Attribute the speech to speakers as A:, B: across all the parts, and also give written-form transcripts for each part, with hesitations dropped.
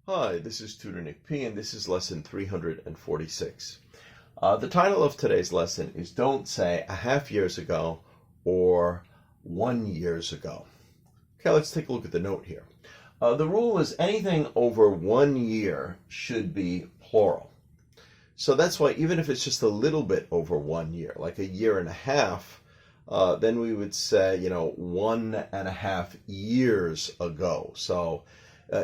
A: Hi, this is Tutor Nick P, and this is lesson 346. The title of today's lesson is Don't Say a half years ago or 1 years ago. Okay, let's take a look at the note here. The rule is anything over 1 year should be plural. So that's why even if it's just a little bit over 1 year, like a year and a half, then we would say, 1.5 years ago. So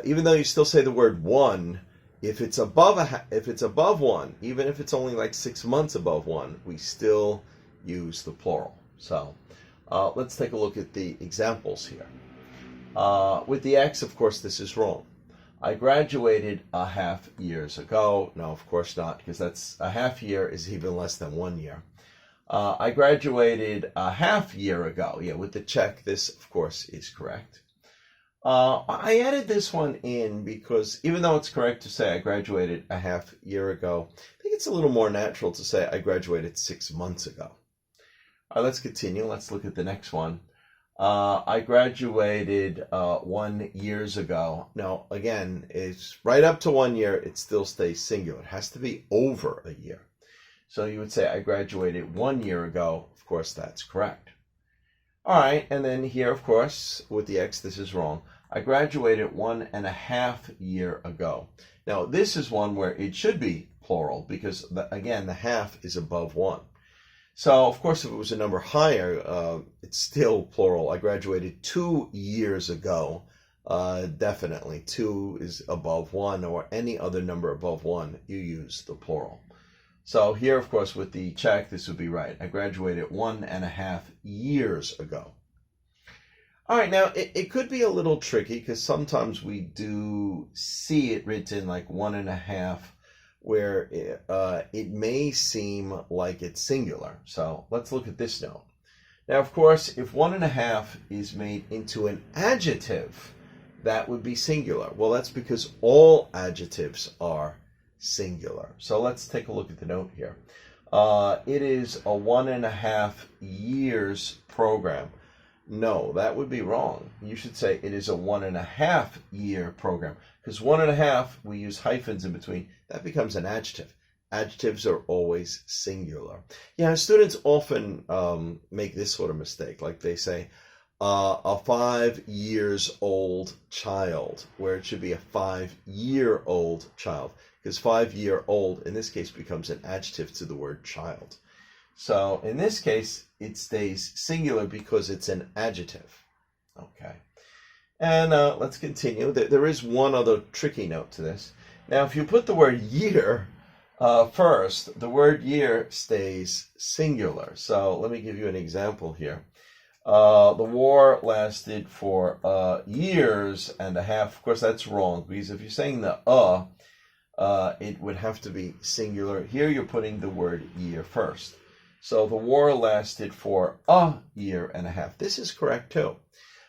A: even though you still say the word one, if it's above one, even if it's only like 6 months above one, we still use the plural. So let's take a look at the examples here. With the X, of course, this is wrong. I graduated a half years ago. No, of course not, because that's a half year is even less than 1 year. I graduated a half year ago. Yeah, with the check, this, of course, is correct. I added this one in because even though it's correct to say I graduated a half year ago, I think it's a little more natural to say I graduated 6 months ago. All right, let's continue. Let's look at the next one. I graduated 1 year ago. Now, again, it's right up to 1 year. It still stays singular. It has to be over a year. So you would say I graduated 1 year ago. Of course, that's correct. All right, and then here, of course, with the X, this is wrong. I graduated 1.5 years ago. Now, this is one where it should be plural because, again, the half is above 1. So, of course, if it was a number higher, it's still plural. I graduated 2 years ago. Definitely, 2 is above 1, or any other number above 1, you use the plural. So here, of course, with the check, this would be right. I graduated 1.5 years ago. All right, now it could be a little tricky because sometimes we do see it written like 1.5 where it may seem like it's singular. So let's look at this note. Now, of course, if 1.5 is made into an adjective, that would be singular. Well, that's because all adjectives are singular. So let's take a look at the note here. It is a 1.5 years program. No, that would be wrong. You should say it is a 1.5 year program because 1.5, we use hyphens in between. That becomes an adjective. Adjectives are always singular. Yeah, students often make this sort of mistake. Like they say, a 5 years old child, where it should be a 5-year-old child, because 5-year-old in this case becomes an adjective to the word child. So in this case, it stays singular because it's an adjective. Okay. And let's continue. There is one other tricky note to this. Now, if you put the word year first, the word year stays singular. So let me give you an example here. The war lasted for years and a half. Of course, that's wrong because if you're saying the it would have to be singular. Here you're putting the word year first. So the war lasted for a year and a half. This is correct too,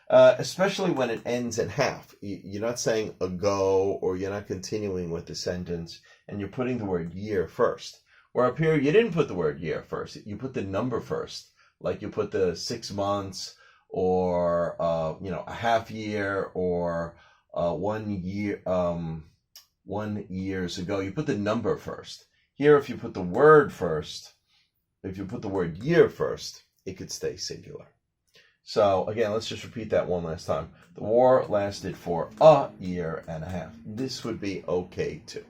A: especially when it ends in half. You're not saying ago or you're not continuing with the sentence and you're putting the word year first. Where up here, you didn't put the word year first. You put the number first. Like you put the 6 months or, a half year or 1 year, 1 years ago. You put the number first. Here, if you put the word first, if you put the word year first, it could stay singular. So again, let's just repeat that one last time. The war lasted for a year and a half. This would be okay too.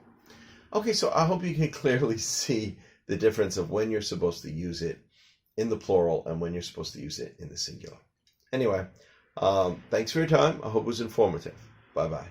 A: Okay, so I hope you can clearly see the difference of when you're supposed to use it in the plural and when you're supposed to use it in the singular. Anyway, thanks for your time. I hope it was informative. Bye-bye.